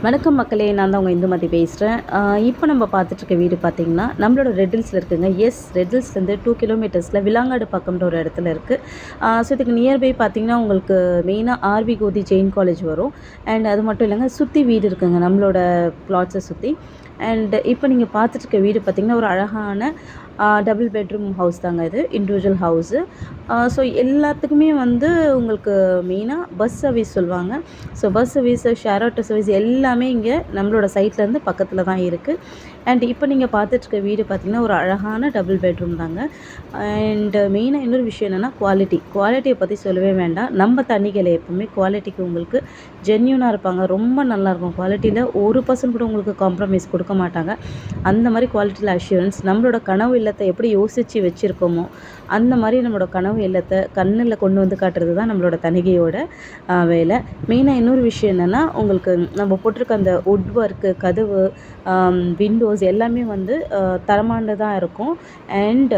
வணக்கம் மக்களே, நான் தான் உங்கள் இந்துமதி பேசுகிறேன். இப்போ நம்ம பார்த்துட்ருக்க வீடு பார்த்திங்கன்னா நம்மளோட ரெட் ஹில்ஸில் இருக்குதுங்க. ரெட் ஹில்ஸ்லேருந்து 2 கிலோமீட்டர்ஸில் விலாங்காடு பக்கம்ன்ற ஒரு இடத்துல இருக்குது. ஸோ இதுக்கு நியர்பை பார்த்திங்கன்னா உங்களுக்கு மெயினாக ஆர்வி கோதி ஜெயின் காலேஜ் வரும். அண்ட் அது மட்டும் இல்லைங்க, சுற்றி வீடு இருக்குங்க நம்மளோட பிளாட்ஸை சுற்றி. அண்ட் இப்போ நீங்கள் பார்த்துட்ருக்க வீடு பார்த்திங்கன்னா ஒரு அழகான டபுள் பெட்ரூம் ஹவுஸ் தாங்க. இது இண்டிவிஜுவல் ஹவுஸு. ஸோ எல்லாத்துக்குமே வந்து உங்களுக்கு மெயினாக பஸ் சர்வீஸ் சொல்லுவாங்க. So bus service, share auto service எல்லாமே இங்கே நம்மளோட சைட்லேருந்து பக்கத்தில் தான் இருக்குது. அண்ட் இப்போ நீங்கள் பார்த்துட்ருக்க வீடு பார்த்திங்கன்னா ஒரு அழகான டபுள் பெட்ரூம் தாங்க. அண்டு மெயினாக இன்னொரு விஷயம் என்னென்னா குவாலிட்டியை பற்றி சொல்லவே வேண்டாம். நம்ம தண்ணிகளை எப்போவுமே குவாலிட்டிக்கு உங்களுக்கு ஜென்யூனாக இருப்பாங்க. ரொம்ப நல்லாயிருக்கும். குவாலிட்டியில் 1% கூட உங்களுக்கு காம்ப்ரமைஸ் கொடுக்க மாட்டாங்க. அந்த மாதிரி குவாலிட்டியில் அஷ்யூரன்ஸ். நம்மளோட கனவு இல்லத்தை எப்படி யோசித்து வச்சுருக்கோமோ அந்த மாதிரி நம்மளோட கனவு இல்லத்தை கண்ணில் கொண்டு வந்து காட்டுறது தான் நம்மளோட தணிகையோட வேலை. மெயினாக இன்னொரு விஷயம் என்னென்னா, உங்களுக்கு நம்ம போட்டிருக்க அந்த வுட் ஒர்க்கு, கதவு, விண்டோஸ் எல்லாமே வந்து தரமானதாக இருக்கும். அண்ட்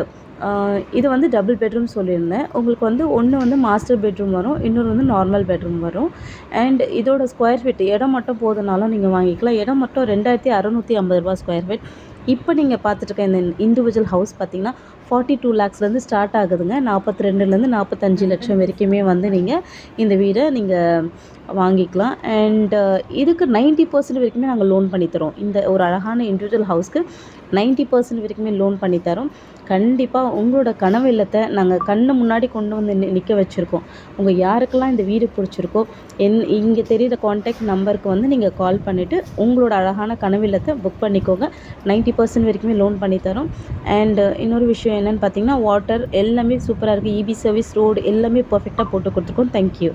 இது வந்து டபுள் பெட்ரூம் சொல்லியிருந்தேன். உங்களுக்கு வந்து ஒன்று வந்து மாஸ்டர் பெட்ரூம் வரும், இன்னொரு வந்து நார்மல் பெட்ரூம் வரும். அண்ட் இதோட ஸ்கொயர் ஃபீட் இடம் மட்டும் போதுனாலும் நீங்கள் வாங்கிக்கலாம். இடம் மட்டும் 2650 ரூபா ஸ்கொயர் ஃபீட். இப்போ நீங்கள் பார்த்துட்டுருக்க இந்த இண்டிவிஜுவல் ஹவுஸ் பார்த்திங்கன்னா 42 lakhsலேருந்து ஸ்டார்ட் ஆகுதுங்க. 42லேருந்து 45 லட்சம் வரைக்குமே வந்து நீங்கள் இந்த வீடை நீங்கள் வாங்கிக்கலாம். அண்ட் இதுக்கு 90% வரைக்குமே நாங்கள் லோன் பண்ணித்தரோம். இந்த ஒரு அழகான இண்டிவிஜுவல் ஹவுஸ்க்கு 90% வரைக்குமே லோன் பண்ணித்தரோம். கண்டிப்பாக உங்களோட கனவு இல்லத்தை நாங்கள் கண்ணு முன்னாடி கொண்டு வந்து நிற்க வச்சுருக்கோம். உங்கள் யாருக்கெல்லாம் இந்த வீடு பிடிச்சிருக்கோ இங்கே தெரிகிற கான்டாக்ட் நம்பருக்கு வந்து நீங்கள் கால் பண்ணிவிட்டு உங்களோட அழகான கனவு இல்லத்தை புக் பண்ணிக்கோங்க. 90% வரைக்குமே லோன் பண்ணித்தரோம். அண்ட் இன்னொரு விஷயம் என்னென்னு பார்த்தீங்கன்னா, வாட்டர் எல்லாமே சூப்பராக இருக்குது. இபி சர்வீஸ், ரோடு எல்லாமே பர்ஃபெக்டாக போட்டு கொடுத்துருக்கோம். தேங்க்யூ.